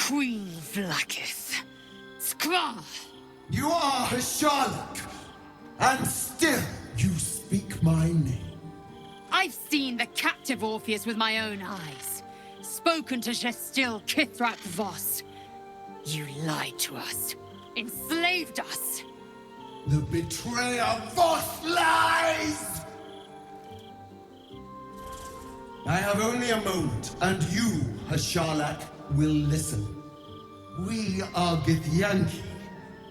Queen Vlaakith. Skra! You are a Sherlock, and still you speak my name. I've seen the captive Orpheus with my own eyes. Spoken to Gestil Kithrak Voss. You lied to us. Enslaved us. The betrayer Voss lies! I have only a moment, and you, Hasharlak, will listen. We are Githyanki.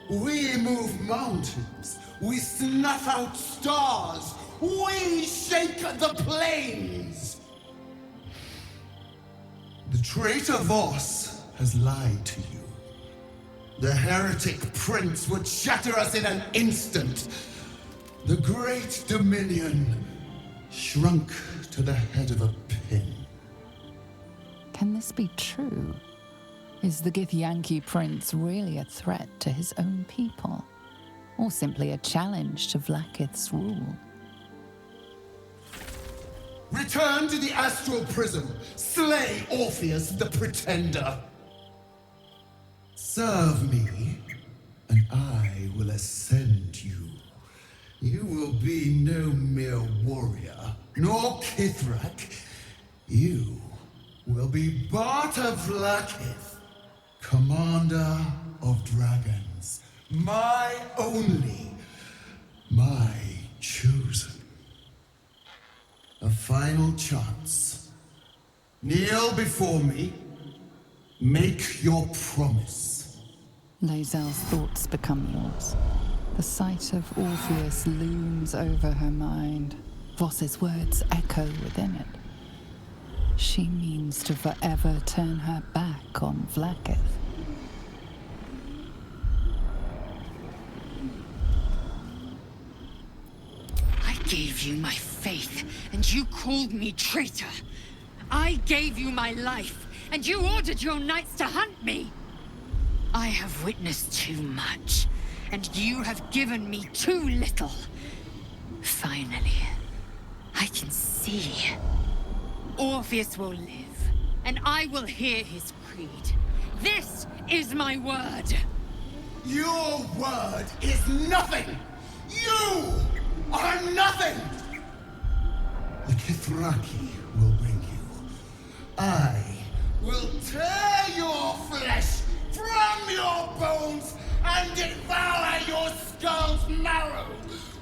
We move mountains. We snuff out stars. We shake the plains. The traitor Voss has lied to you. The heretic prince would shatter us in an instant. The great dominion shrunk to the head of a pin. Can this be true? Is the Githyanki prince really a threat to his own people? Or simply a challenge to Vlaakith's rule? Return to the astral prism. Slay Orpheus the Pretender. Serve me, and I will ascend you. You will be no mere warrior, nor Kithrak. You will be Barta Vlaakith, commander of dragons. My only, my chosen. A final chance. Kneel before me. Make your promise. Lae'zel's thoughts become yours. The sight of Orpheus looms over her mind. Voss's words echo within it. She means to forever turn her back on Vlaakith. I gave you my faith, and you called me traitor. I gave you my life, and you ordered your knights to hunt me. I have witnessed too much, and you have given me too little. Finally, I can see. Orpheus will live, and I will hear his creed. This is my word. Your word is nothing! You are nothing! The Kithraki will bring you. I will tear your flesh from your bones and devour your skull's marrow,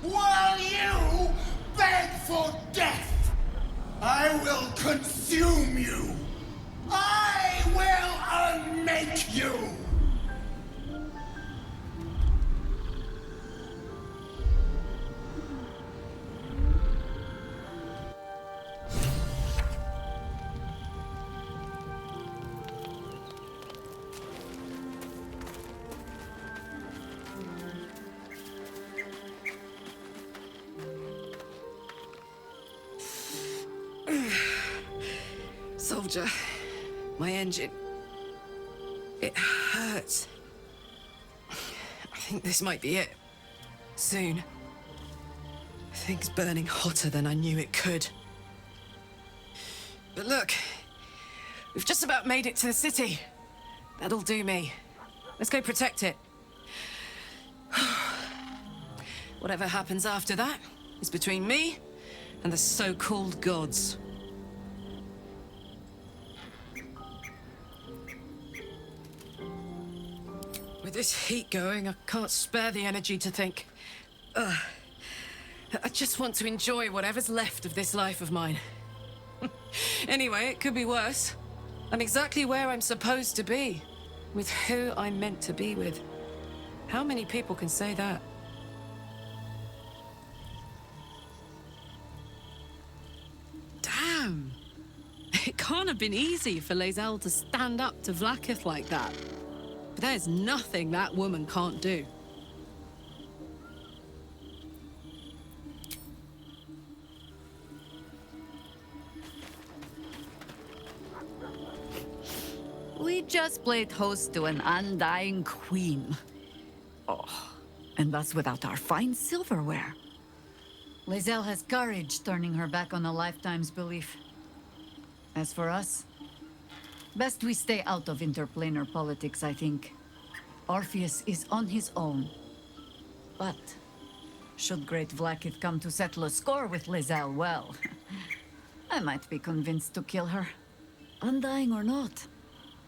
while you beg for death. I will consume you. I will unmake you. Soldier, my engine. It hurts. I think this might be it. Soon. Things burning hotter than I knew it could. But look, we've just about made it to the city. That'll do me. Let's go protect it. Whatever happens after that is between me and the so-called gods. With this heat going, I can't spare the energy to think. I just want to enjoy whatever's left of this life of mine. Anyway, it could be worse. I'm exactly where I'm supposed to be, with who I'm meant to be with. How many people can say that? Damn! It can't have been easy for Lae'zel to stand up to Vlaakith like that. But there's nothing that woman can't do. We just played host to an undying queen. Oh, and that's without our fine silverware. Lae'zel has courage turning her back on a lifetime's belief. As for us, Best we stay out of interplanar politics, I think. Orpheus is on his own. But should great Vlaakith come to settle a score with Lae'zel, well, I might be convinced to kill her. Undying or not,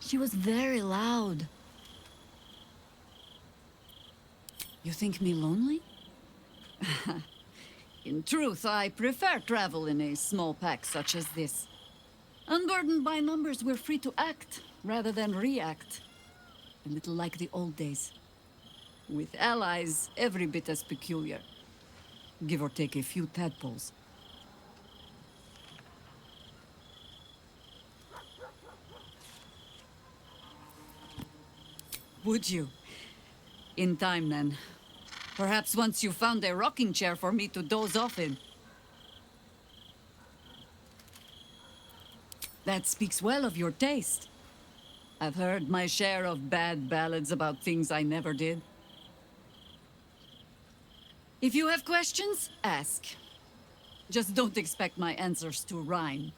she was very loud. You think me lonely? In truth, I prefer travel in a small pack such as this. Unburdened by numbers, we're free to act rather than react. A little like the old days. With allies every bit as peculiar. Give or take a few tadpoles. Would you? In time, then. Perhaps once you found a rocking chair for me to doze off in. That speaks well of your taste. I've heard my share of bad ballads about things I never did. If you have questions, ask. Just don't expect my answers to rhyme.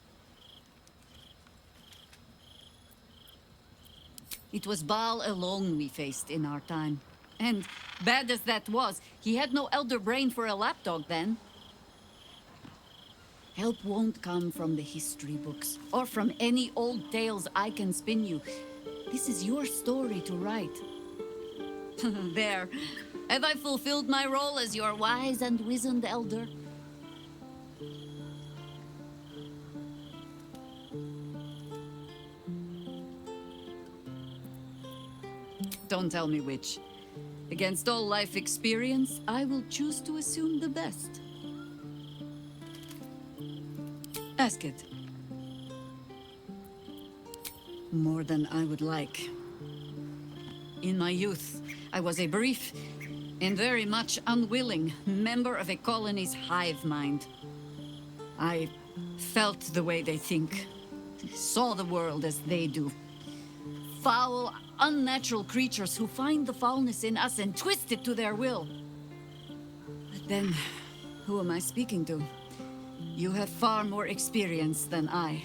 It was Baal alone we faced in our time. And bad as that was, he had no elder brain for a lapdog then. Help won't come from the history books, or from any old tales I can spin you. This is your story to write. There. Have I fulfilled my role as your wise and wizened elder? Don't tell me which. Against all life experience, I will choose to assume the best. Ask it. More than I would like. In my youth, I was a brief and very much unwilling member of a colony's hive mind. I felt the way they think, saw the world as they do. Foul, unnatural creatures who find the foulness in us and twist it to their will. But then, who am I speaking to? You have far more experience than I.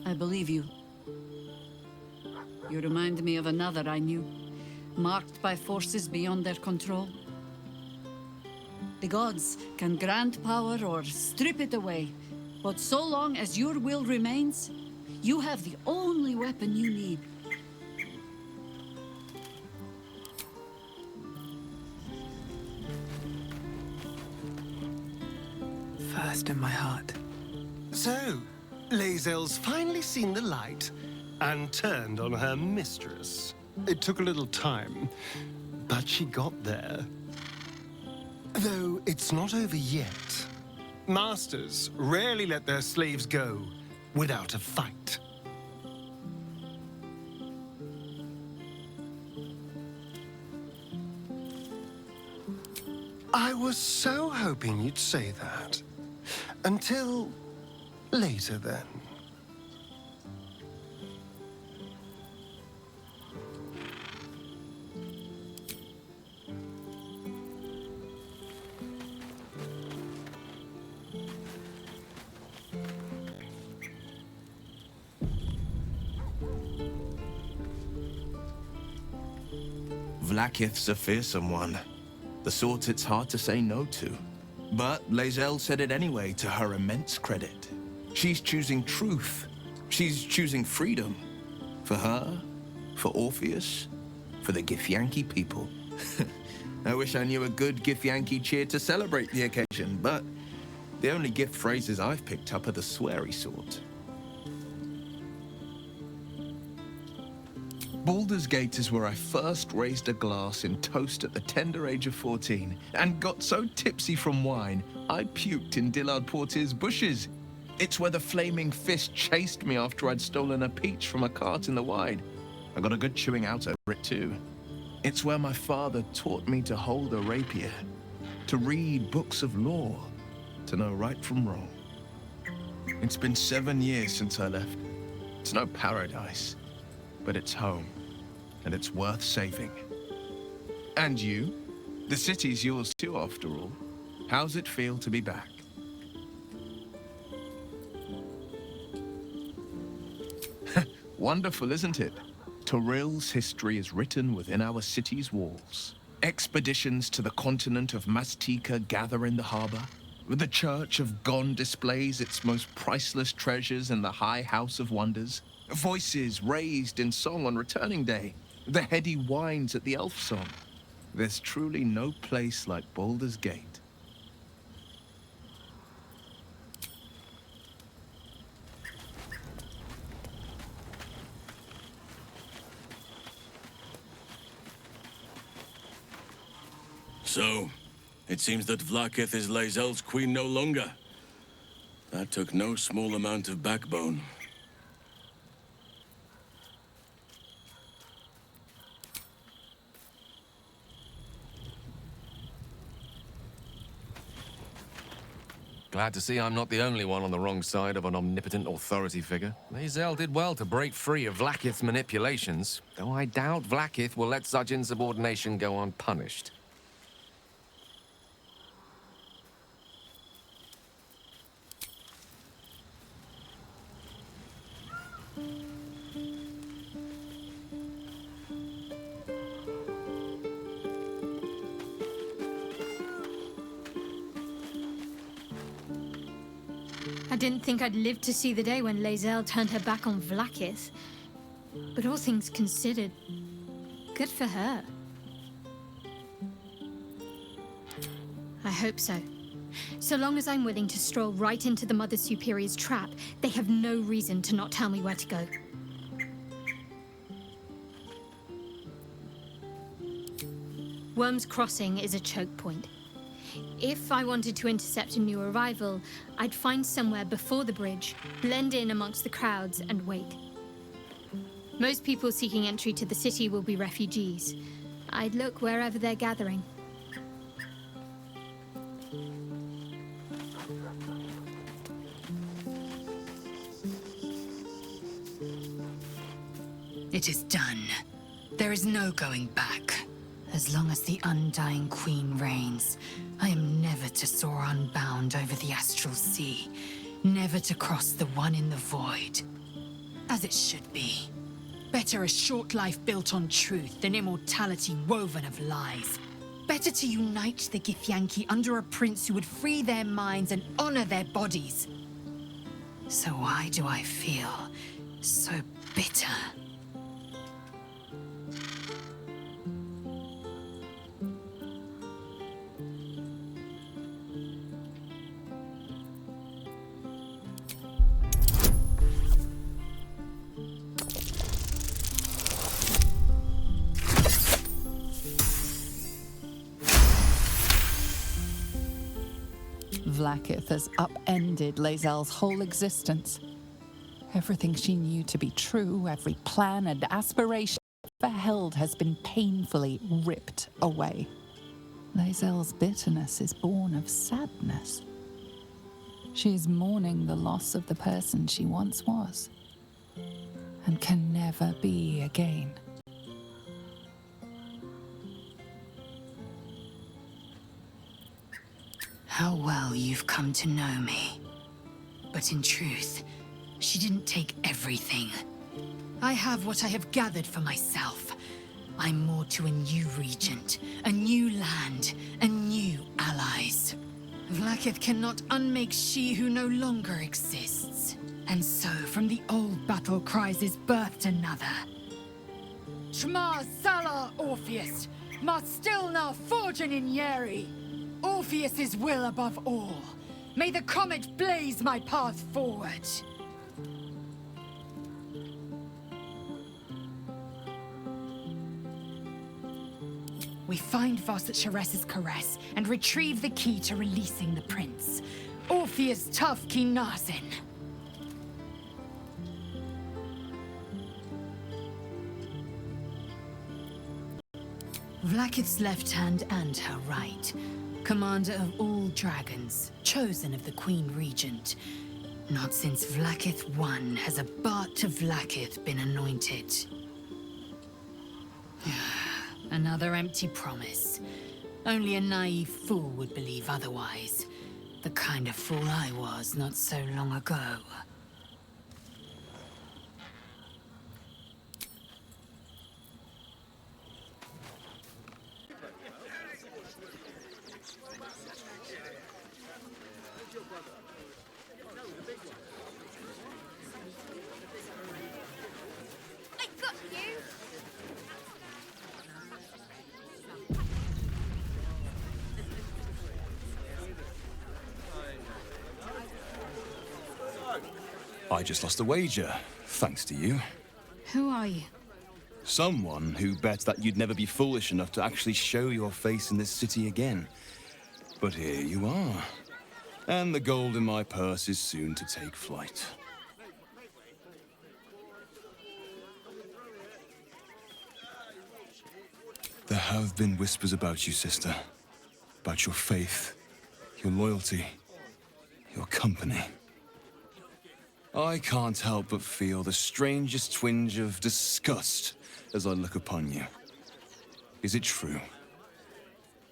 I believe you. You remind me of another I knew, marked by forces beyond their control. The gods can grant power or strip it away, but so long as your will remains, you have the only weapon you need. First in my heart. So, Lae'zel's finally seen the light and turned on her mistress. It took a little time, but she got there. Though it's not over yet. Masters rarely let their slaves go without a fight. I was so hoping you'd say that. Until later, then. Vlaakith's a fearsome one. The sort it's hard to say no to. But Lae'zel said it anyway, to her immense credit. She's choosing truth. She's choosing freedom. For her, for Orpheus, for the Githyanki people. I wish I knew a good Githyanki cheer to celebrate the occasion, but the only gift phrases I've picked up are the sweary sort. Baldur's Gate is where I first raised a glass in toast at the tender age of 14, and got so tipsy from wine, I puked in Dillard Portier's bushes. It's where the flaming fist chased me after I'd stolen a peach from a cart in the Wide. I got a good chewing out over it too. It's where my father taught me to hold a rapier, to read books of law, to know right from wrong. It's been 7 years since I left. It's no paradise, but it's home, and it's worth saving. And you? The city's yours too, after all. How's it feel to be back? Wonderful, isn't it? Torril's history is written within our city's walls. Expeditions to the continent of Mastika gather in the harbor. The Church of Gon displays its most priceless treasures in the High House of Wonders. Voices raised in song on returning day. The heady whines at the elf song. There's truly no place like Baldur's Gate. So, it seems that Vlaakith is Lae'zel's queen no longer. That took no small amount of backbone. Glad to see I'm not the only one on the wrong side of an omnipotent authority figure. Lae'zel did well to break free of Vlaakith's manipulations, though I doubt Vlaakith will let such insubordination go unpunished. I didn't think I'd live to see the day when Lae'zel turned her back on Vlaakith. But all things considered, good for her. I hope so. So long as I'm willing to stroll right into the Mother Superior's trap, they have no reason to not tell me where to go. Worm's Crossing is a choke point. If I wanted to intercept a new arrival, I'd find somewhere before the bridge, blend in amongst the crowds, and wait. Most people seeking entry to the city will be refugees. I'd look wherever they're gathering. It is done. There is no going back. As long as the Undying Queen reigns, I am never to soar unbound over the astral sea, never to cross the one in the void. As it should be. Better a short life built on truth than immortality woven of lies. Better to unite the Githyanki under a prince who would free their minds and honor their bodies. So why do I feel so bitter? Vlaakith has upended Lae'zel's whole existence. Everything she knew to be true, every plan and aspiration ever held has been painfully ripped away. Lae'zel's bitterness is born of sadness. She is mourning the loss of the person she once was, and can never be again. How well you've come to know me. But in truth, she didn't take everything. I have what I have gathered for myself. I'm more to a new regent, a new land, and new allies. Vlaakith cannot unmake she who no longer exists. And so, from the old battle cries is birthed another. Shema Salah Orpheus, Ma Stilna Forgin in Yeri. Orpheus's will above all. May the comet blaze my path forward. We find Voss at Sharess's caress and retrieve the key to releasing the prince. Orpheus tough Kinazin. Vlaakith's left hand and her right. Commander of all dragons, chosen of the Queen Regent. Not since Vlaakith I has a Bart to Vlaakith been anointed. Another empty promise. Only a naive fool would believe otherwise. The kind of fool I was not so long ago. I got you! I just lost a wager, thanks to you. Who are you? Someone who bet that you'd never be foolish enough to actually show your face in this city again. But here you are. And the gold in my purse is soon to take flight. There have been whispers about you, sister. About your faith, your loyalty, your company. I can't help but feel the strangest twinge of disgust as I look upon you. Is it true?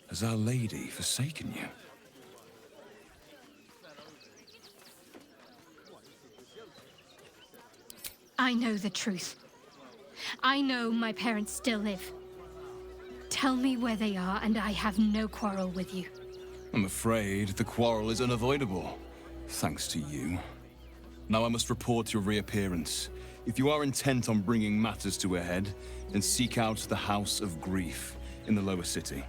Has Our Lady forsaken you? I know the truth. I know my parents still live. Tell me where they are, and I have no quarrel with you. I'm afraid the quarrel is unavoidable, thanks to you. Now I must report your reappearance. If you are intent on bringing matters to a head, then seek out the House of Grief in the lower city.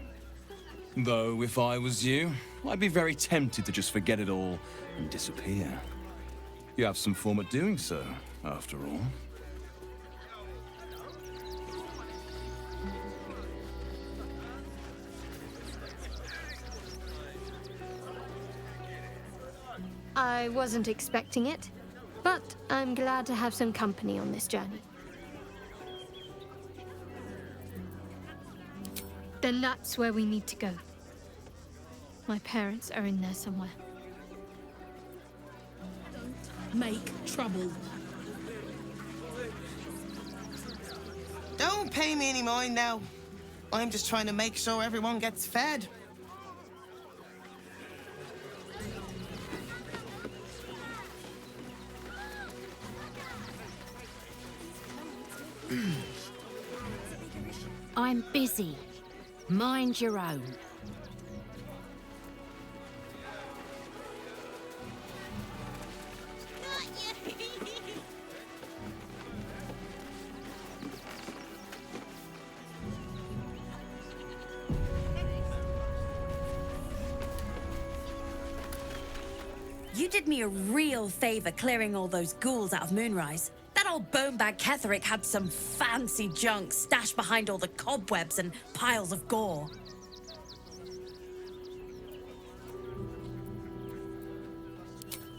Though, if I was you, I'd be very tempted to just forget it all and disappear. You have some form at doing so, after all. I wasn't expecting it, but I'm glad to have some company on this journey. Then that's where we need to go. My parents are in there somewhere. Make trouble. Don't pay me any mind now. I'm just trying to make sure everyone gets fed. I'm busy. Mind your own. You did me a real favor clearing all those ghouls out of Moonrise. That old bonebag Ketherick had some fancy junk stashed behind all the cobwebs and piles of gore.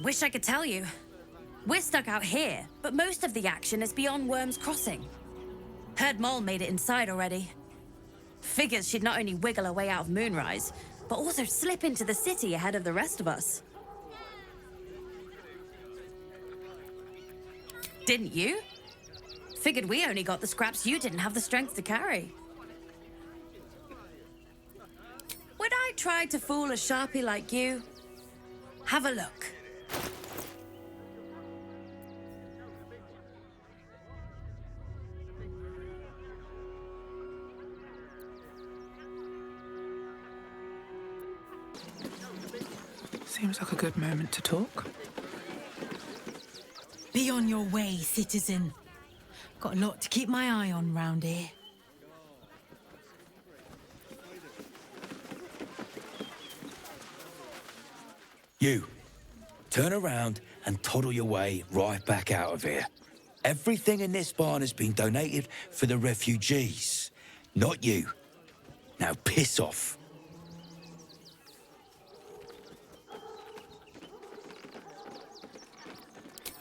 Wish I could tell you. We're stuck out here, but most of the action is beyond Worm's Crossing. Heard Mole made it inside already. Figures she'd not only wiggle her way out of Moonrise, but also slip into the city ahead of the rest of us. Didn't you? Figured we only got the scraps you didn't have the strength to carry. Would I try to fool a sharpie like you? Have a look. Seems like a good moment to talk. Be on your way, citizen. Got a lot to keep my eye on round here. You, turn around and toddle your way right back out of here. Everything in this barn has been donated for the refugees, not you. Now piss off.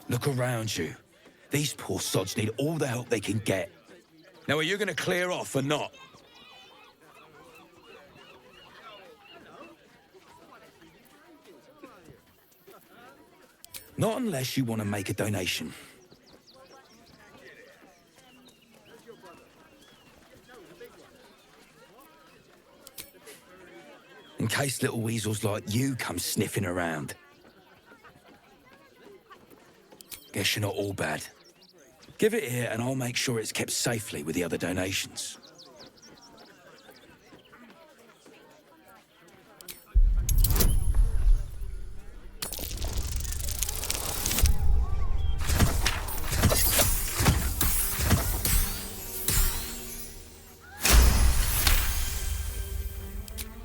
Look around you. These poor sods need all the help they can get. Now, are you going to clear off or not? Not unless you want to make a donation. in case little weasels like you come sniffing around. Guess you're not all bad. Give it here and I'll make sure it's kept safely with the other donations.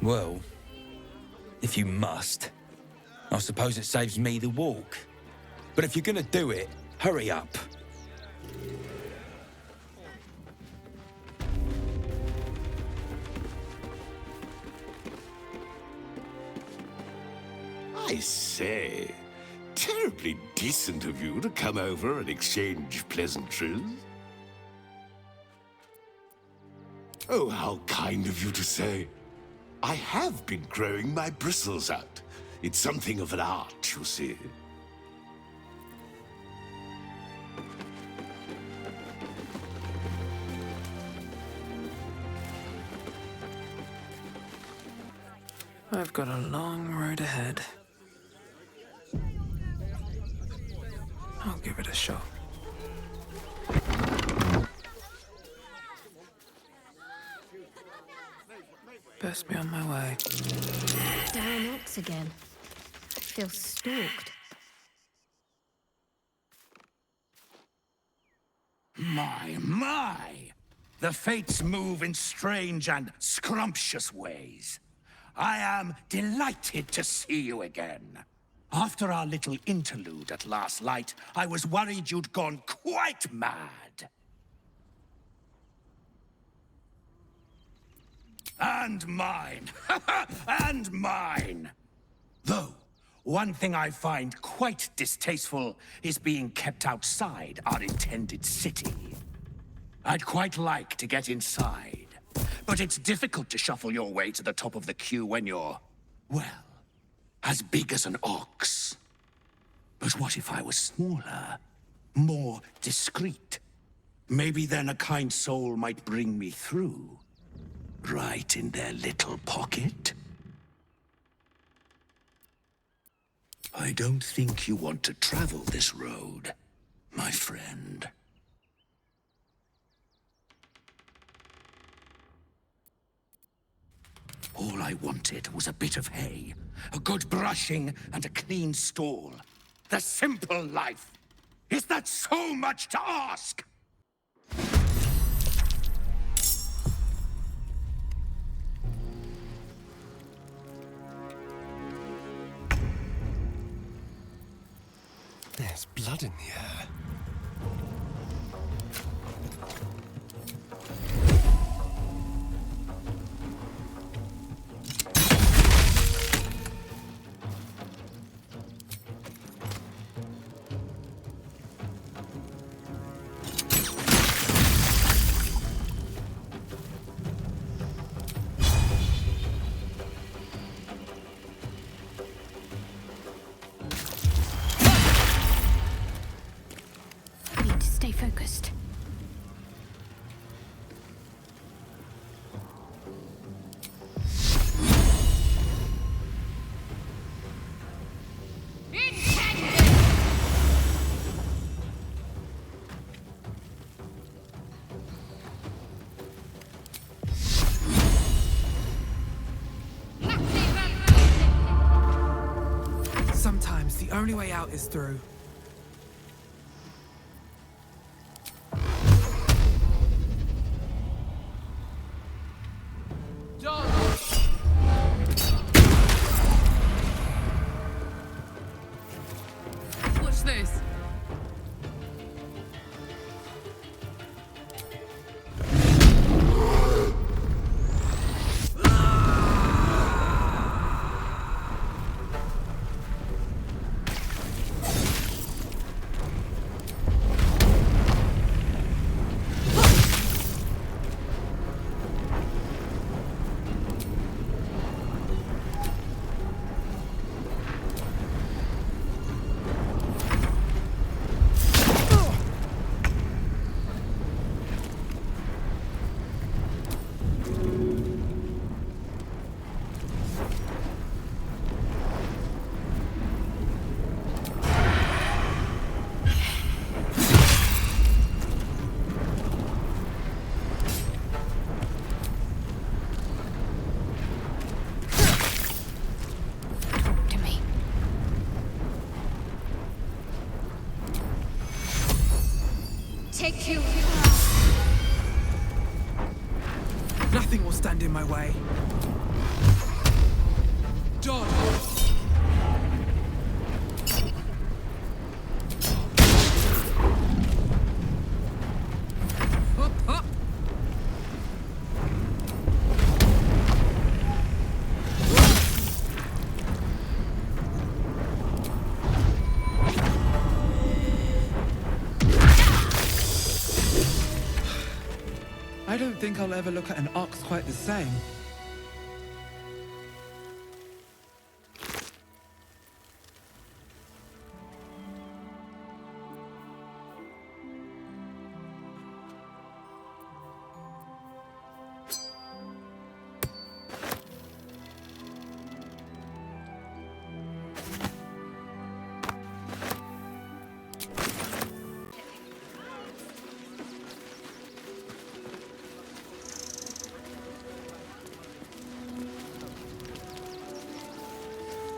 Well, if you must, I suppose it saves me the walk. But if you're gonna do it, hurry up. I say, terribly decent of you to come over and exchange pleasantries. Oh, how kind of you to say. I have been growing my bristles out. It's something of an art, you see. I've got a long road ahead. I'll give it a shot. Best be on my way. Down Ox again. I feel stalked. My! The fates move in strange and scrumptious ways. I am delighted to see you again. After our little interlude at last light, I was worried you'd gone quite mad. And mine. And mine. Though, one thing I find quite distasteful is being kept outside our intended city. I'd quite like to get inside, but it's difficult to shuffle your way to the top of the queue when you're, well, as big as an ox. But what if I was smaller, more discreet? Maybe then a kind soul might bring me through. Right in their little pocket? I don't think you want to travel this road, my friend. All I wanted was a bit of hay, a good brushing, and a clean stall. The simple life. Is that so much to ask? There's blood in the air. Focused. Sometimes the only way out is through. take you. Nothing will stand in my way. Dodge! Up, up! I don't think I'll ever look at an ox quite the same.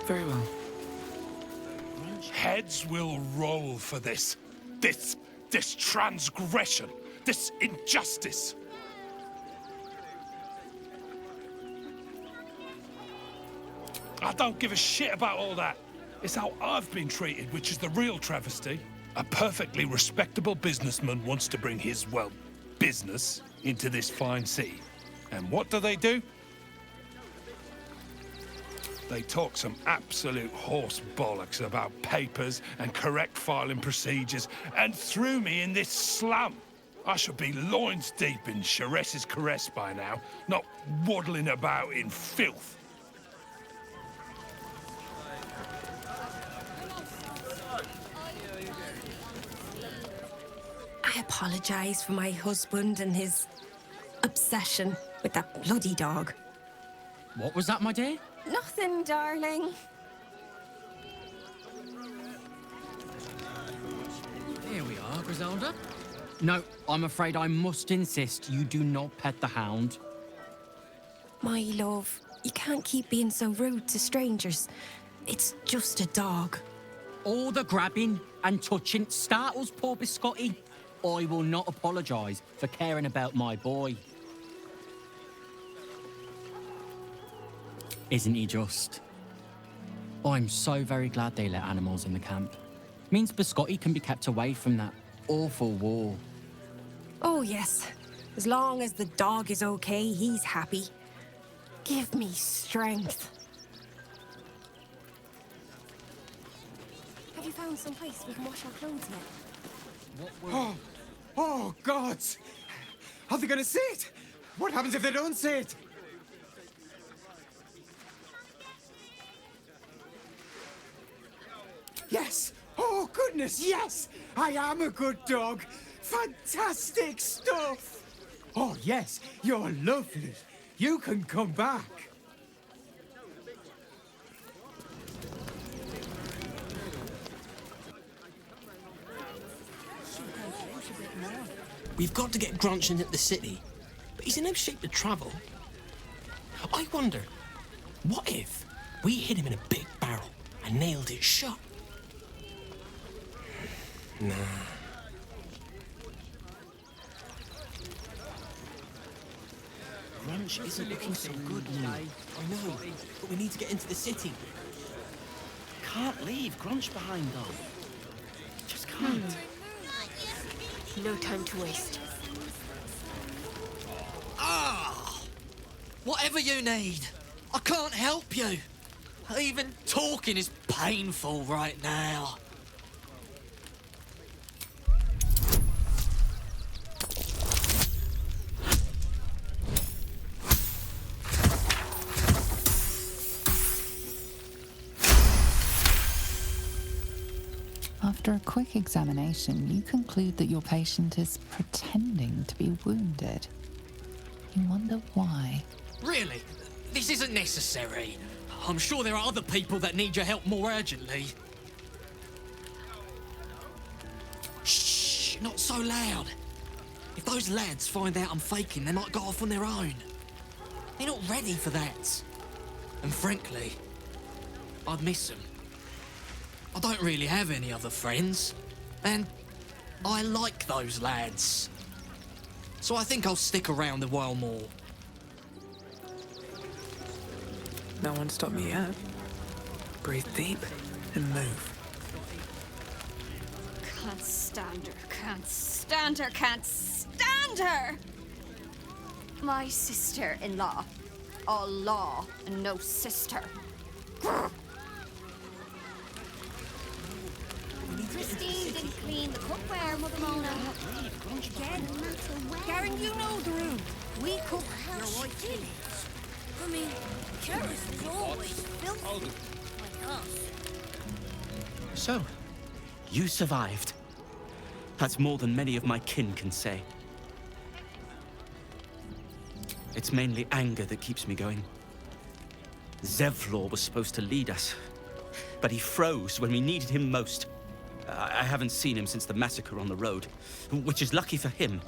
Very well. Heads will roll for this. This transgression. This injustice. I don't give a shit about all that. It's how I've been treated, which is the real travesty. A perfectly respectable businessman wants to bring his, well, business into this fine city. And what do? They talk some absolute horse bollocks about papers and correct filing procedures and threw me in this slum. I should be loins deep in Sharess's caress by now, not waddling about in filth. I apologize for my husband and his obsession with that bloody dog. What was that, my dear? Nothing, darling. Here we are, Griselda. No, I'm afraid I must insist you do not pet the hound. My love, you can't keep being so rude to strangers. It's just a dog. All the grabbing and touching startles poor Biscotti. I will not apologise for caring about my boy. Isn't he just? I'm so very glad they let animals in the camp. Means Biscotti can be kept away from that awful war. Oh, yes. As long as the dog is okay, he's happy. Give me strength. Have you found some place we can wash our clothes yet? Oh, gods! Are they gonna see it? What happens if they don't see it? Yes! Oh, goodness, yes! I am a good dog! Fantastic stuff! Oh, yes, you're lovely. You can come back. We've got to get Gronch into the city, but he's in no shape to travel. I wonder, what if we hid him in a big barrel and nailed it shut? Nah. Gronch isn't looking so good now. I know, but we need to get into the city. Can't leave Gronch behind, though. Just can't. No time to waste. Ah! Whatever you need, I can't help you. Even talking is painful right now. After a quick examination, you conclude that your patient is pretending to be wounded. You wonder why. Really? This isn't necessary. I'm sure there are other people that need your help more urgently. Shh, not so loud. If those lads find out I'm faking, they might go off on their own. They're not ready for that. And frankly, I'd miss them. I don't really have any other friends. And, I like those lads. So I think I'll stick around a while more. No one stopped me yet. Breathe deep and move. Can't stand her, can't stand her, can't stand her! My sister-in-law. All law and no sister. Christine didn't clean the cookware, Mother Mona. Again, Garen, you know the room. We cook Hell, she did. I mean, Karis was always filthy. Like us. So, you survived. That's more than many of my kin can say. It's mainly anger that keeps me going. Zevlor was supposed to lead us, but he froze when we needed him most. I haven't seen him since the massacre on the road, which is lucky for him.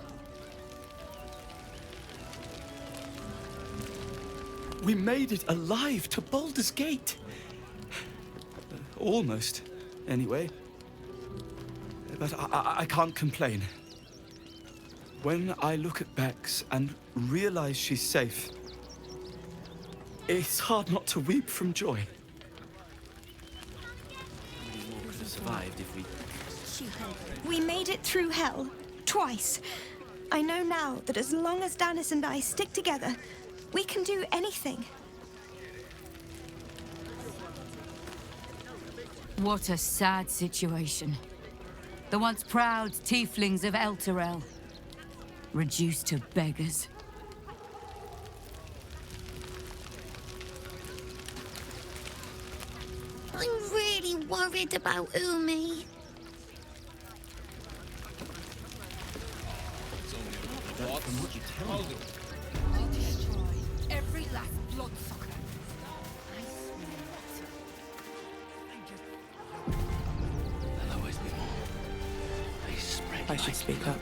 We made it alive to Baldur's Gate. Almost, anyway. But I can't complain. When I look at Bex and realize she's safe, it's hard not to weep from joy. We could have survived if we... We made it through hell. Twice. I know now that as long as Danis and I stick together, we can do anything. What a sad situation. The once proud tieflings of Elturel, reduced to beggars. I'm really worried about Umi. I'll destroy every last bloodsucker. I should speak up.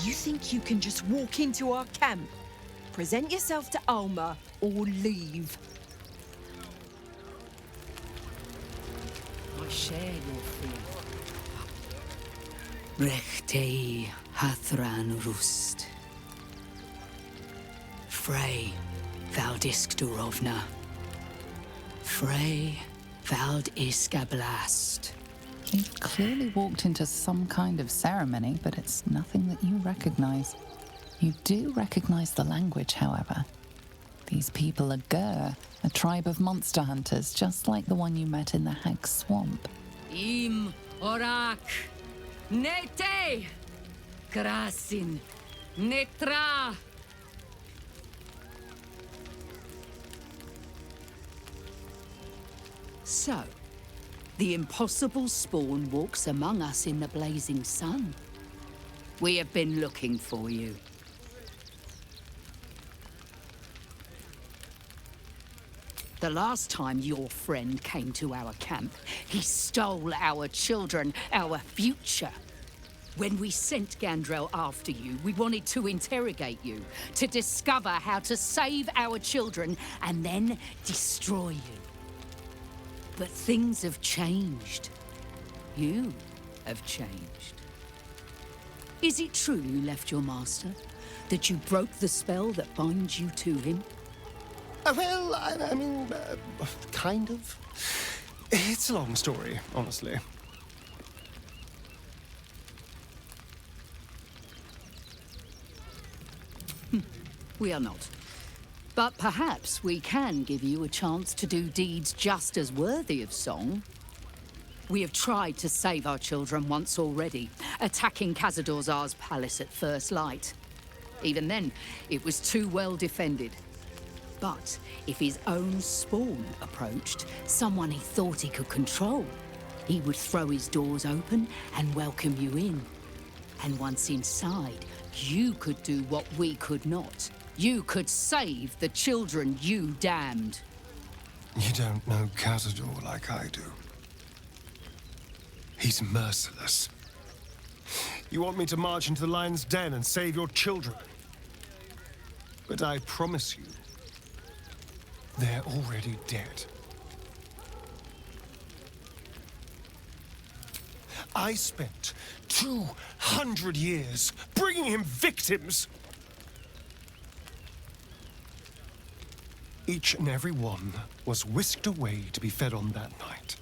You think you can just walk into our camp, present yourself to Alma, or leave? I share your fear. Rechtei Hathran Rust. Frey Valdisk Durovna. Frey Vald Iskablast. You've clearly walked into some kind of ceremony, but it's nothing that you recognize. You do recognize the language, however. These people are Gur, a tribe of monster hunters, just like the one you met in the Hag's Swamp. Im Orak. Nete. Krasin. Netra. So, the impossible spawn walks among us in the blazing sun. We have been looking for you. The last time your friend came to our camp, he stole our children, our future. When we sent Gandrel after you, we wanted to interrogate you, to discover how to save our children and then destroy you. But things have changed. You have changed. Is it true you left your master? That you broke the spell that binds you to him? Well, I mean, kind of. It's a long story, honestly. We are not. But perhaps we can give you a chance to do deeds just as worthy of song. We have tried to save our children once already, attacking Khazad-dûr'Zar's palace at first light. Even then, it was too well defended. But if his own spawn approached, someone he thought he could control, he would throw his doors open and welcome you in. And once inside, you could do what we could not. You could save the children you damned. You don't know Khazad-dûr like I do. He's merciless. You want me to march into the lion's den and save your children? But I promise you, they're already dead. I spent 200 years bringing him victims. Each and every one was whisked away to be fed on that night.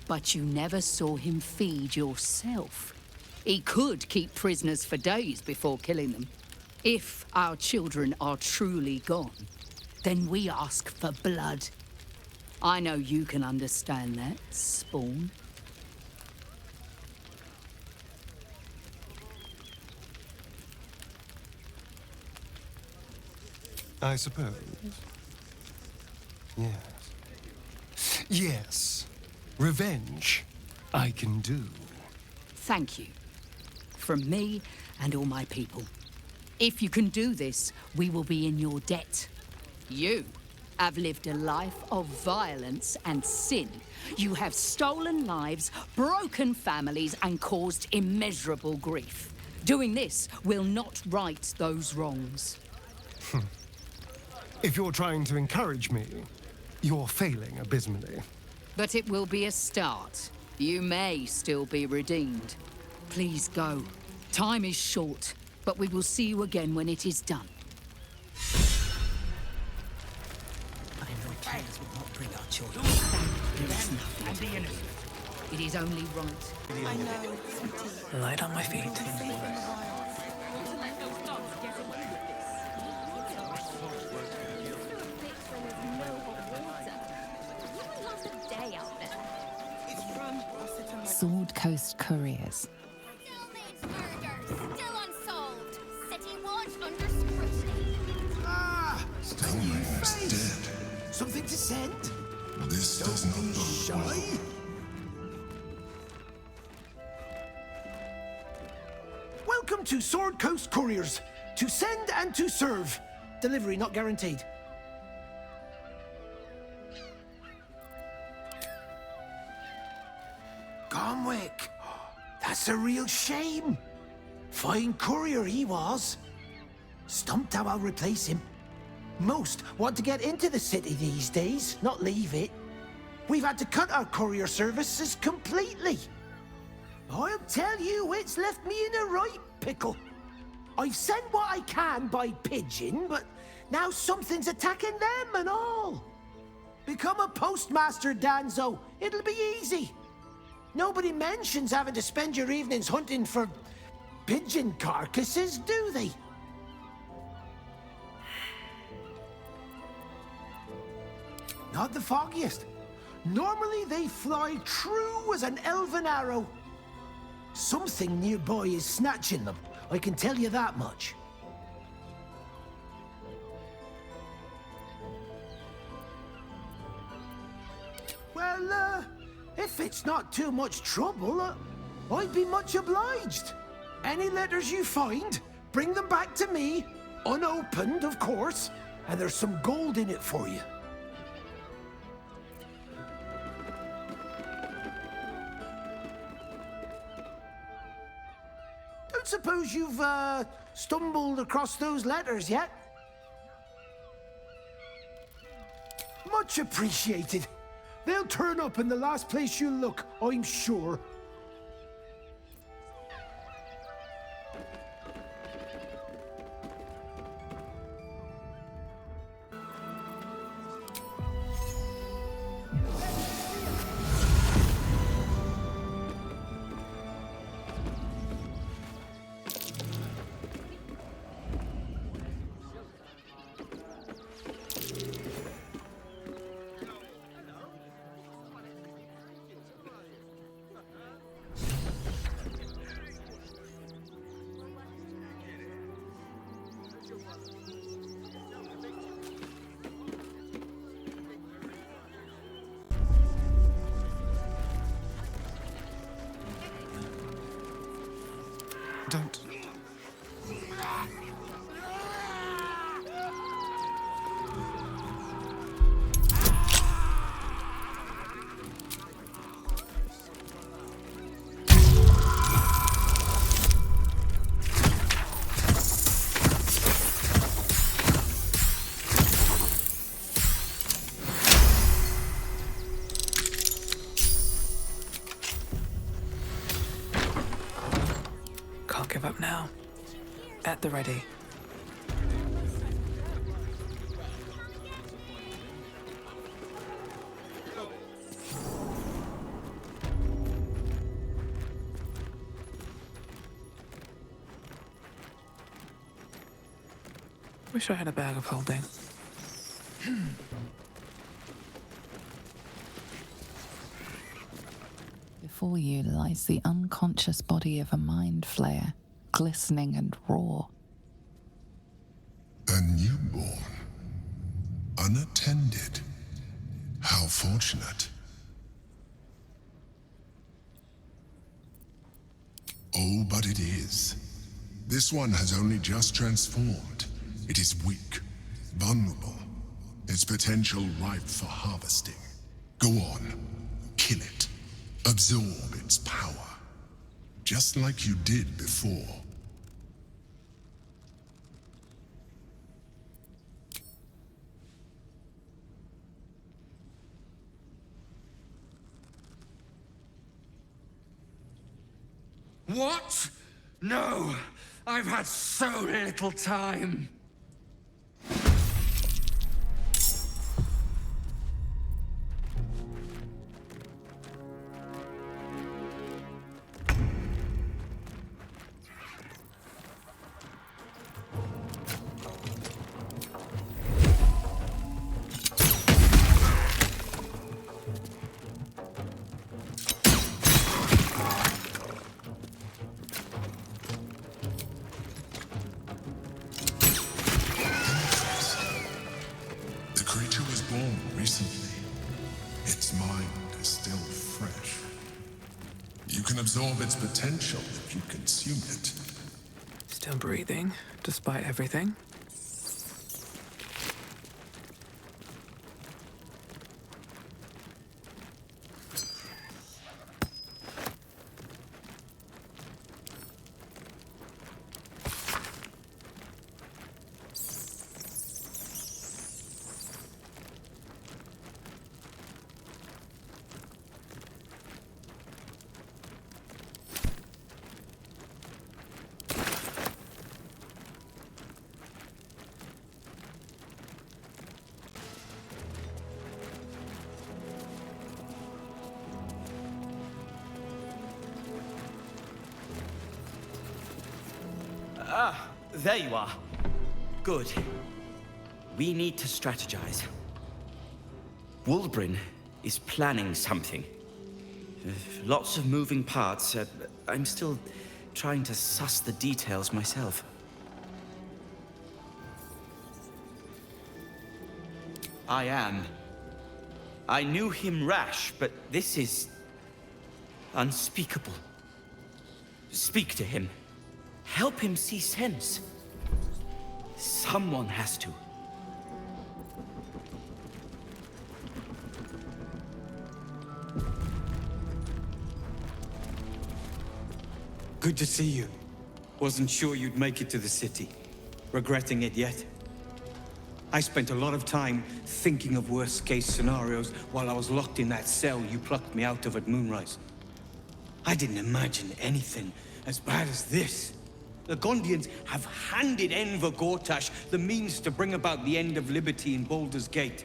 But you never saw him feed yourself. He could keep prisoners for days before killing them. If our children are truly gone, then we ask for blood. I know you can understand that, Spawn. I suppose. Yes. Yes. Revenge, I can do. Thank you. From me and all my people. If you can do this, we will be in your debt. You have lived a life of violence and sin. You have stolen lives, broken families, and caused immeasurable grief. Doing this will not right those wrongs. If you're trying to encourage me, you're failing abysmally. But it will be a start. You may still be redeemed. Please go. Time is short, but we will see you again when it is done. I know tears will not bring our children. There is nothing. It is only right. I know. Light on my feet. Sword Coast Couriers. Still needs murder. Still unsolved. City watch under scrutiny. Ah! Stoneman's dead. Something to send? This does not bode well. Welcome to Sword Coast Couriers. To send and to serve. Delivery not guaranteed. Gomwick. That's a real shame. Fine courier he was. Stumped how I'll replace him. Most want to get into the city these days, not leave it. We've had to cut our courier services completely. I'll tell you, it's left me in a right pickle. I've sent what I can by pigeon, but now something's attacking them and all. Become a postmaster, Danzo. It'll be easy. Nobody mentions having to spend your evenings hunting for pigeon carcasses, do they? Not the foggiest. Normally they fly true as an elven arrow. Something nearby is snatching them, I can tell you that much. Well, if it's not too much trouble, I'd be much obliged. Any letters you find, bring them back to me, unopened, of course, and there's some gold in it for you. Don't suppose you've, stumbled across those letters yet? Much appreciated. They'll turn up in the last place you look, I'm sure. Don't. up now. At the ready. Wish I had a bag of holding. Before you lies the unconscious body of a mind flayer, glistening and raw. A newborn. Unattended. How fortunate. Oh, but it is. This one has only just transformed. It is weak, vulnerable. Its potential ripe for harvesting. Go on, kill it. Absorb its power. Just like you did before. What? No! I've had so little time! Absorb its potential if you consume it. Still breathing, despite everything. Ah, there you are. Good. We need to strategize. Wulbren is planning something. Lots of moving parts. I'm still trying to suss the details myself. I am. I knew him rash, but this is unspeakable. Speak to him. Help him see sense. Someone has to. Good to see you. Wasn't sure you'd make it to the city. Regretting it yet? I spent a lot of time thinking of worst-case scenarios while I was locked in that cell you plucked me out of at Moonrise. I didn't imagine anything as bad as this. The Gondians have handed Enver Gortash the means to bring about the end of liberty in Baldur's Gate.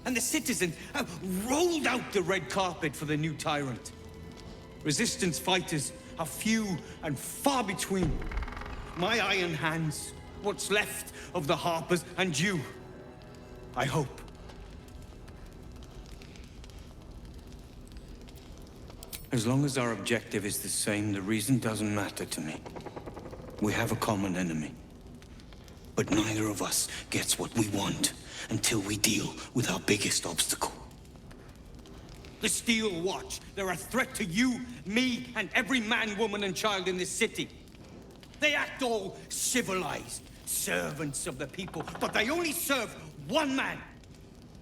And the citizens have rolled out the red carpet for the new tyrant. Resistance fighters are few and far between. My iron hands, what's left of the Harpers, and you. I hope. As long as our objective is the same, the reason doesn't matter to me. We have a common enemy. But neither of us gets what we want until we deal with our biggest obstacle. The Steel Watch. They're a threat to you, me, and every man, woman, and child in this city. They act all civilized, servants of the people, but they only serve one man.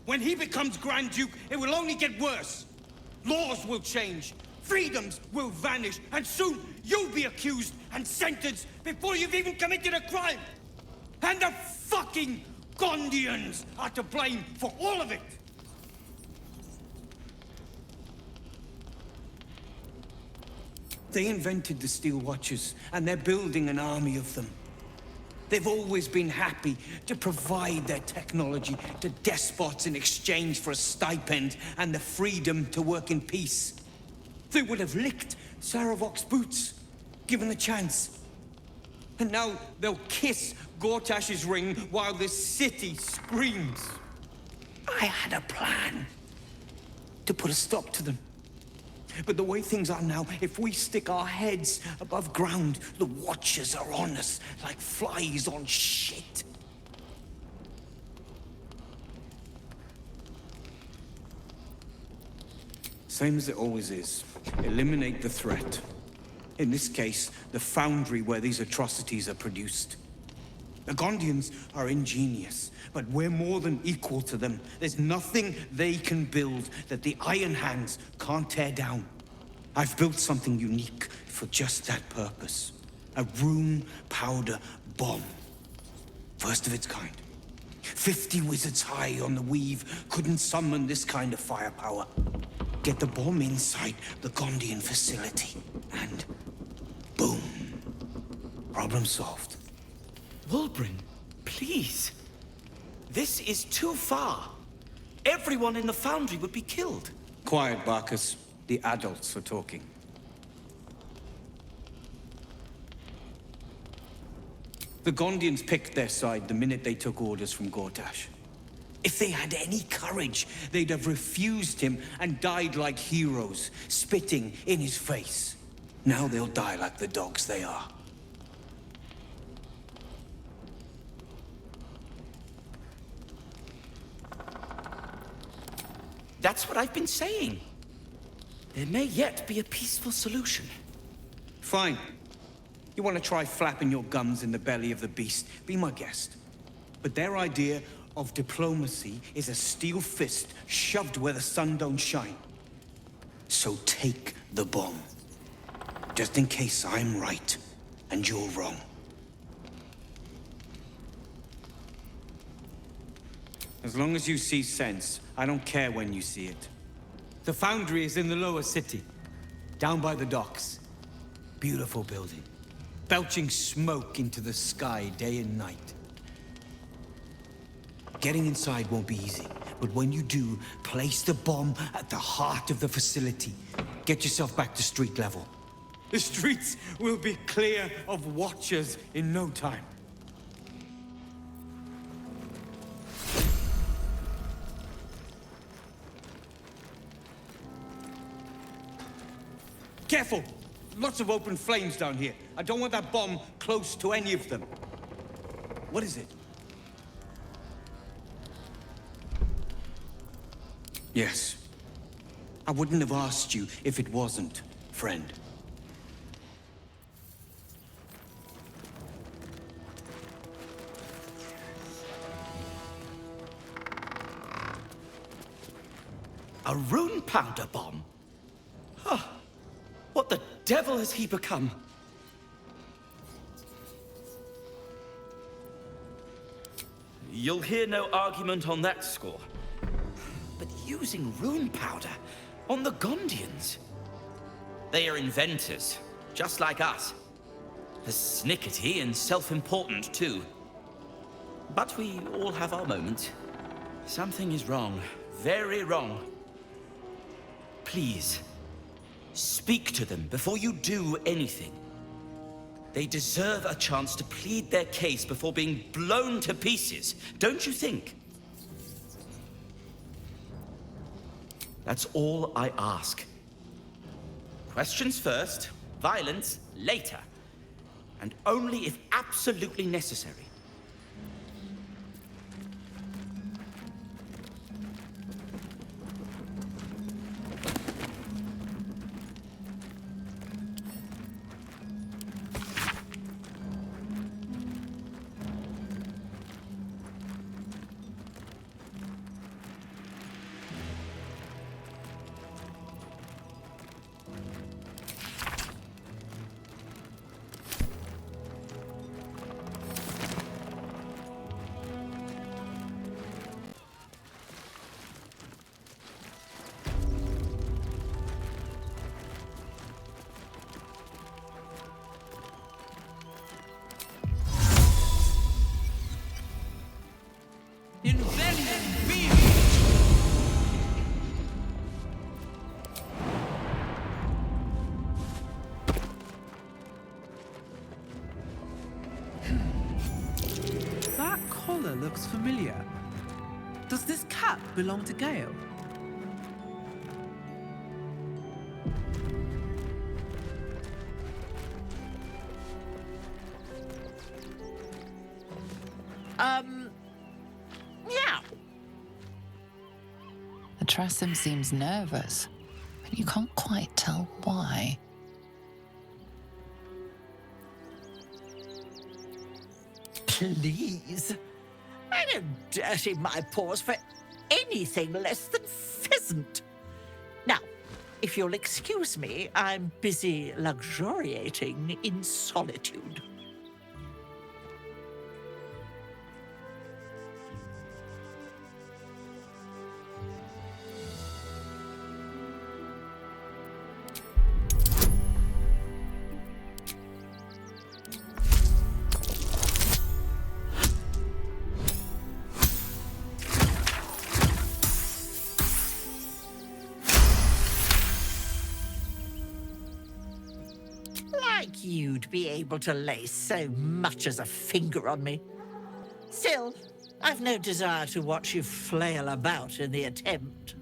When he becomes Grand Duke, it will only get worse. Laws will change. Freedoms will vanish, and soon you'll be accused and sentenced before you've even committed a crime. And the fucking Gondians are to blame for all of it. They invented the Steel Watchers, and they're building an army of them. They've always been happy to provide their technology to despots in exchange for a stipend and the freedom to work in peace. They would have licked Saravok's boots, given the chance. And now they'll kiss Gortash's ring while this city screams. I had a plan to put a stop to them. But the way things are now, if we stick our heads above ground, the Watchers are on us like flies on shit. Same as it always is. Eliminate the threat. In this case, the foundry where these atrocities are produced. The Gondians are ingenious, but we're more than equal to them. There's nothing they can build that the Iron Hands can't tear down. I've built something unique for just that purpose. A rune powder bomb. First of its kind. 50 wizards high on the weave couldn't summon this kind of firepower. Get the bomb inside the Gondian facility, and boom. Problem solved. Wulbren, please. This is too far. Everyone in the foundry would be killed. Quiet, Barcus. The adults are talking. The Gondians picked their side the minute they took orders from Gortash. If they had any courage, they'd have refused him and died like heroes, spitting in his face. Now they'll die like the dogs they are. That's what I've been saying. There may yet be a peaceful solution. Fine. You want to try flapping your gums in the belly of the beast? Be my guest. But their idea of diplomacy is a steel fist shoved where the sun don't shine. So take the bomb. Just in case I'm right and you're wrong. As long as you see sense, I don't care when you see it. The foundry is in the lower city, down by the docks. Beautiful building, belching smoke into the sky day and night. Getting inside won't be easy, but when you do, place the bomb at the heart of the facility. Get yourself back to street level. The streets will be clear of Watchers in no time. Careful! Lots of open flames down here. I don't want that bomb close to any of them. What is it? Yes. I wouldn't have asked you if it wasn't, friend. A rune powder bomb? Huh. What the devil has he become? You'll hear no argument on that score. But using rune powder on the Gondians? They are inventors, just like us. Persnickety and self-important, too. But we all have our moments. Something is wrong. Very wrong. Please, speak to them before you do anything. They deserve a chance to plead their case before being blown to pieces, don't you think? That's all I ask. Questions first, violence later. And only if absolutely necessary. looks familiar. Does this cap belong to Gale? Yeah. The Tressum seems nervous, but you can't quite tell why. Please. I don't dirty my paws for anything less than pheasant. Now, if you'll excuse me, I'm busy luxuriating in solitude. Like you'd be able to lay so much as a finger on me. Still, I've no desire to watch you flail about in the attempt.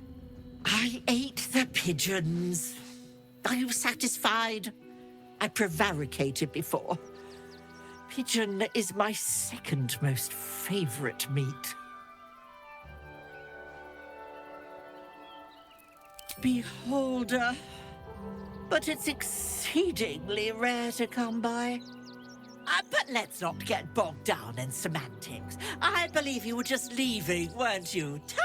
I ate the pigeons. Are you satisfied? I prevaricated before. Pigeon is my second most favorite meat. Beholder. But it's exceedingly rare to come by. But let's not get bogged down in semantics. I believe you were just leaving, weren't you? Ta!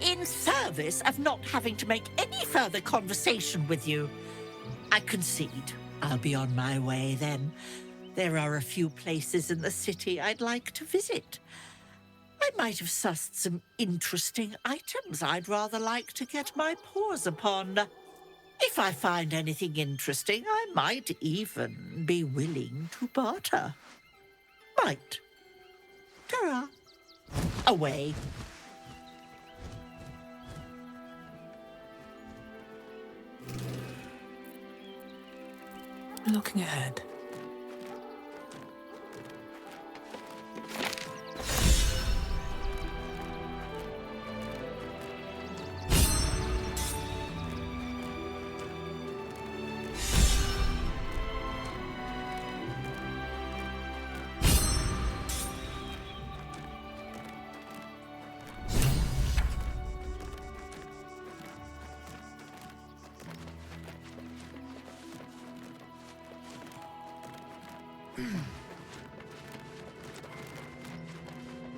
In service of not having to make any further conversation with you, I concede. I'll be on my way then. There are a few places in the city I'd like to visit. I might have sussed some interesting items I'd rather like to get my paws upon. If I find anything interesting, I might even be willing to barter. Might. Ta-ra. Away. Looking ahead.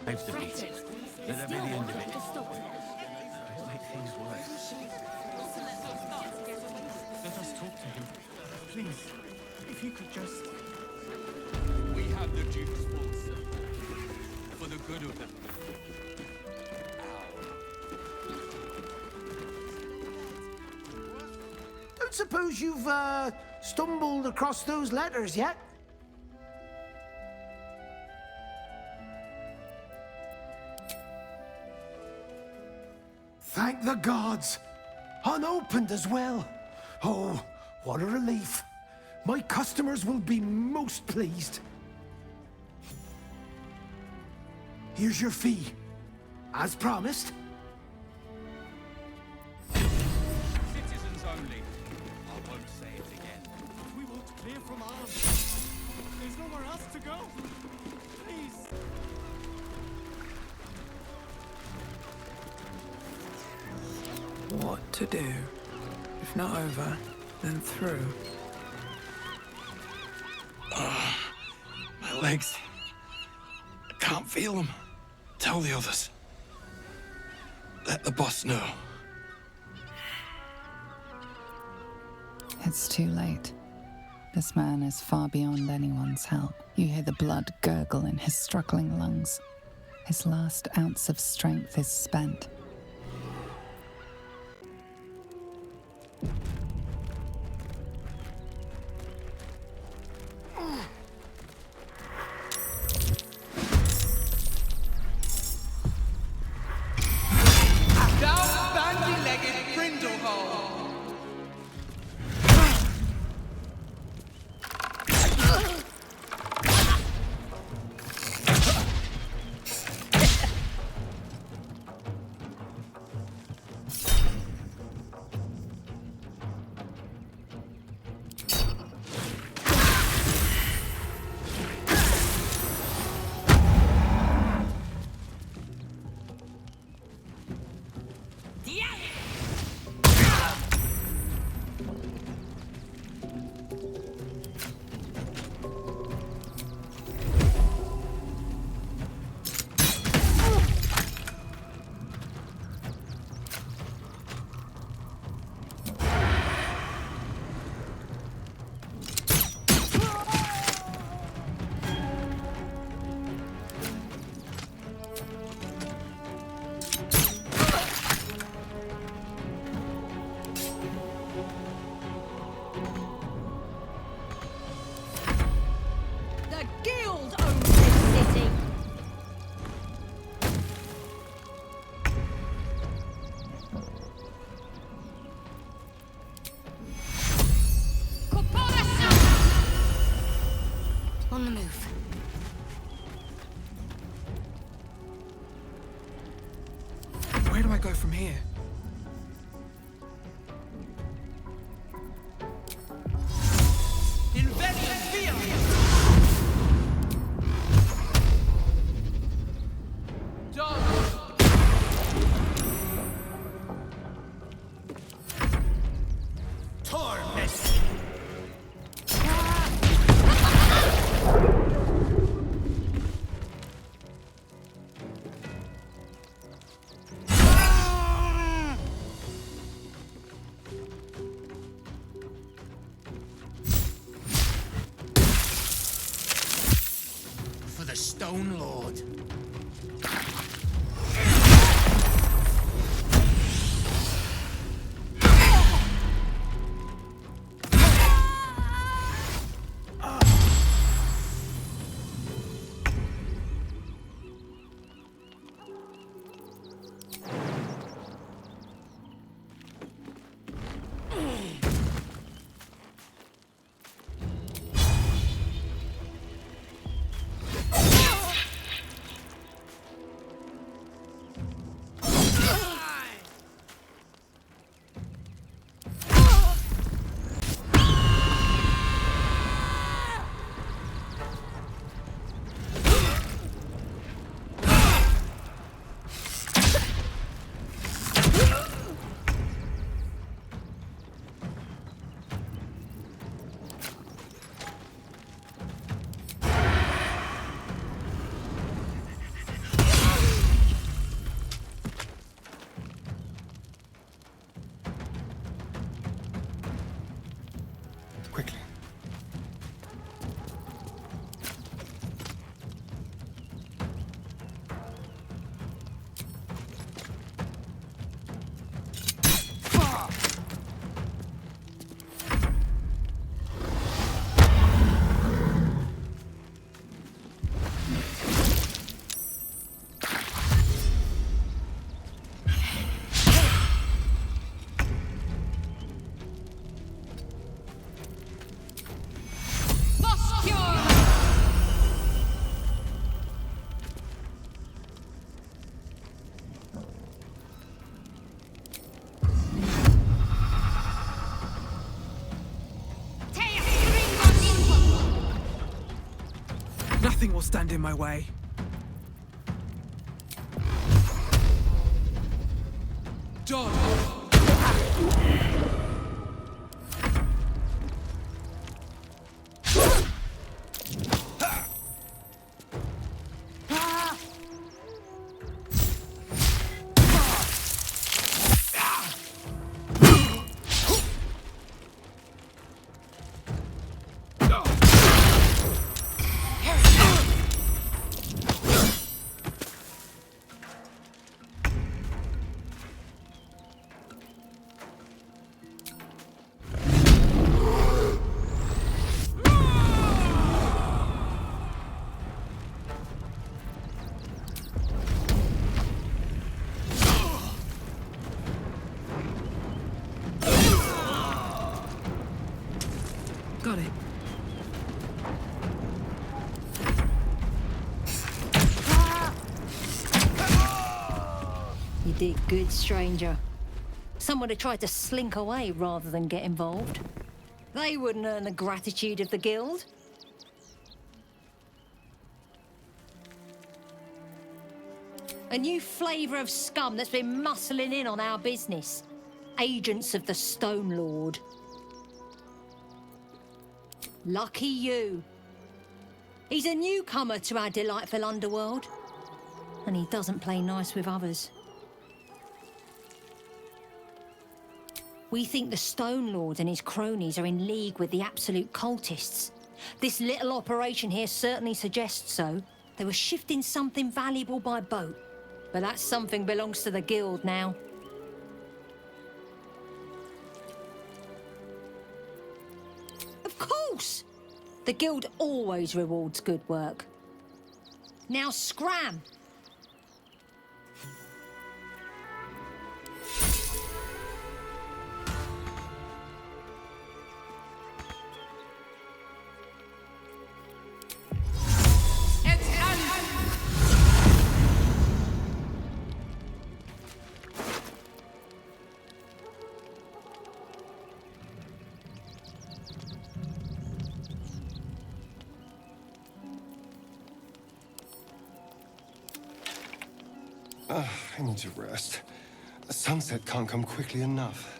Save the beat. Let that be the end of it. Don't make things worse. Let us talk to him. Please, if you could just... We have the Duke's full support. For the good of them. Don't suppose you've, stumbled across those letters yet? Thank the gods! Unopened as well. Oh, what a relief. My customers will be most pleased. Here's your fee. As promised. Citizens only. I won't say it again. We won't clear from arms. There's nowhere else to go. Please. What to do? If not over, then through. My legs. I can't feel them. Tell the others. Let the boss know. It's too late. This man is far beyond anyone's help. You hear the blood gurgle in his struggling lungs. His last ounce of strength is spent. On the move. Where do I go from here? Stone Lord. Nothing will stand in my way. Dodge! Got it. You did good, stranger. Someone had tried to slink away rather than get involved. They wouldn't earn the gratitude of the guild. A new flavour of scum that's been muscling in on our business. Agents of the Stone Lord. Lucky you. He's a newcomer to our delightful underworld. And he doesn't play nice with others. We think the Stone Lord and his cronies are in league with the absolute cultists. This little operation here certainly suggests so. They were shifting something valuable by boat. But that something belongs to the guild now. Of course! The guild always rewards good work. Now scram! I need to rest. Sunset can't come quickly enough.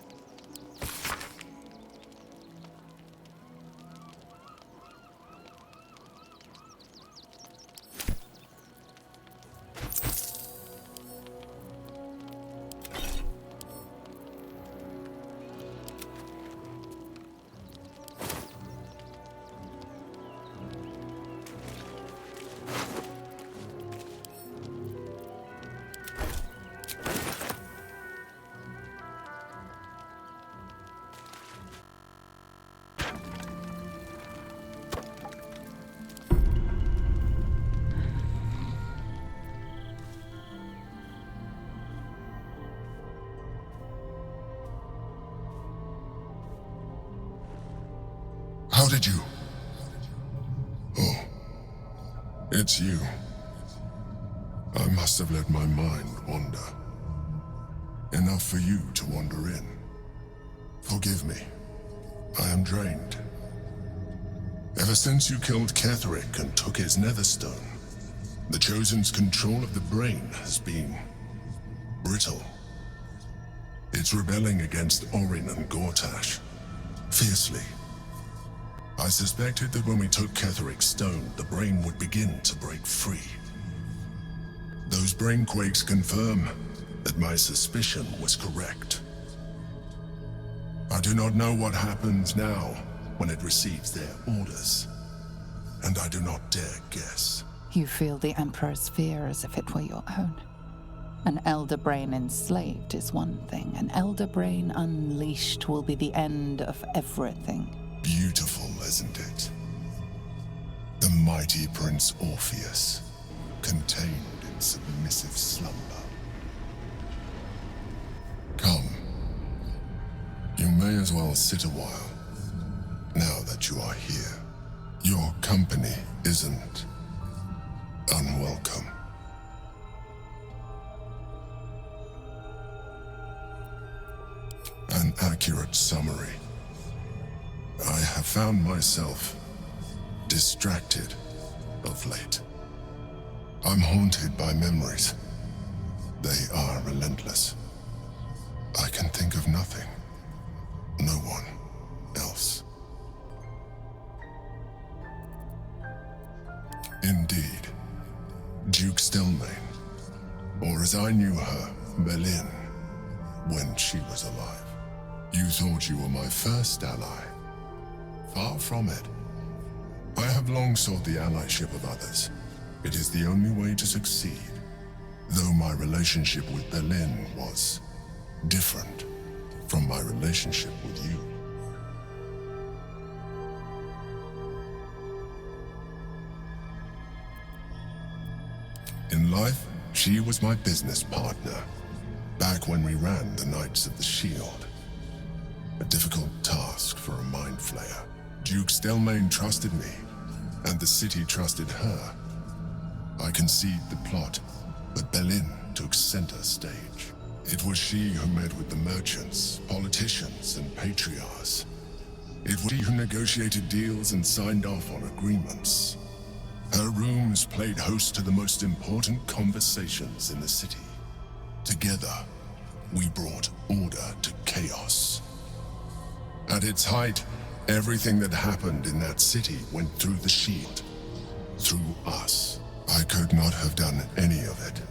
How did you? Oh, it's you. I must have let my mind wander. Enough for you to wander in. Forgive me. I am drained. Ever since you killed Ketheric and took his netherstone, the Chosen's control of the brain has been brittle. It's rebelling against Orin and Gortash, fiercely. I suspected that when we took Ketheric's stone, the brain would begin to break free. Those brain quakes confirm that my suspicion was correct. I do not know what happens now when it receives their orders, and I do not dare guess. You feel the Emperor's fear as if it were your own. An Elder Brain enslaved is one thing. An Elder Brain unleashed will be the end of everything. Beautiful, isn't it? The mighty Prince Orpheus, contained in submissive slumber. Come. You may as well sit a while, now that you are here. Your company isn't unwelcome. An accurate summary. I have found myself distracted of late. I'm haunted by memories. They are relentless. I can think of nothing. No one else. Indeed. Duke Stelmane, or as I knew her, Belin, when she was alive. You thought you were my first ally. Far from it. I have long sought the allyship of others. It is the only way to succeed. Though my relationship with Belin was different from my relationship with you. In life, she was my business partner, back when we ran the Knights of the Shield. A difficult task for a mind flayer. Duke Stelmane trusted me, and the city trusted her. I conceived the plot, but Belin took center stage. It was she who met with the merchants, politicians, and patriarchs. It was she who negotiated deals and signed off on agreements. Her rooms played host to the most important conversations in the city. Together, we brought order to chaos. At its height, everything that happened in that city went through the shield. Through us. I could not have done any of it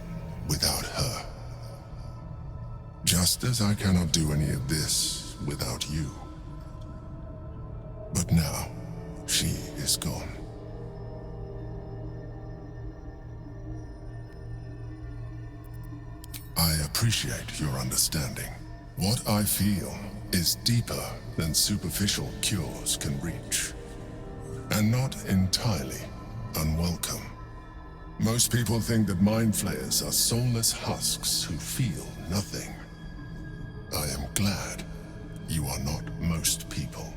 without her. Just as I cannot do any of this without you. But now, she is gone. I appreciate your understanding. What I feel is deeper than superficial cures can reach, and not entirely unwelcome. Most people think that mind flayers are soulless husks who feel nothing. I am glad you are not most people.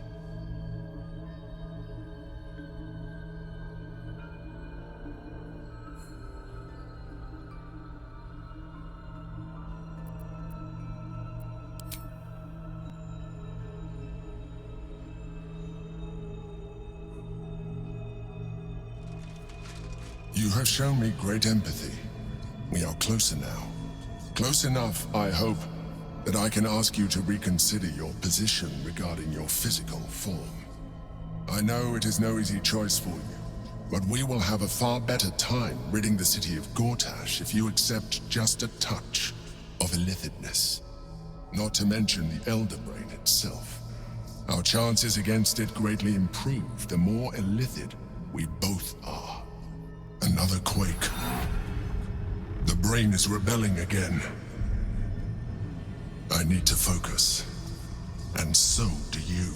You have shown me great empathy. We are closer now. Close enough, I hope, that I can ask you to reconsider your position regarding your physical form. I know it is no easy choice for you, but we will have a far better time ridding the city of Gortash if you accept just a touch of illithidness. Not to mention the Elder Brain itself. Our chances against it greatly improve the more illithid we both are. Another quake. The brain is rebelling again. I need to focus, and so do you.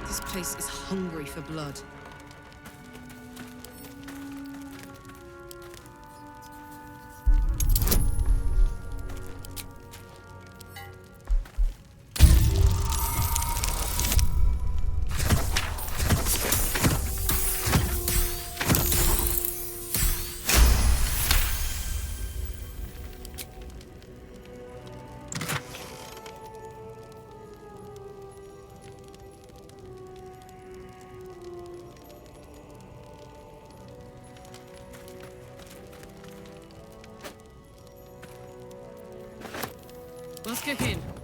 This place is hungry for blood. Let's kick in.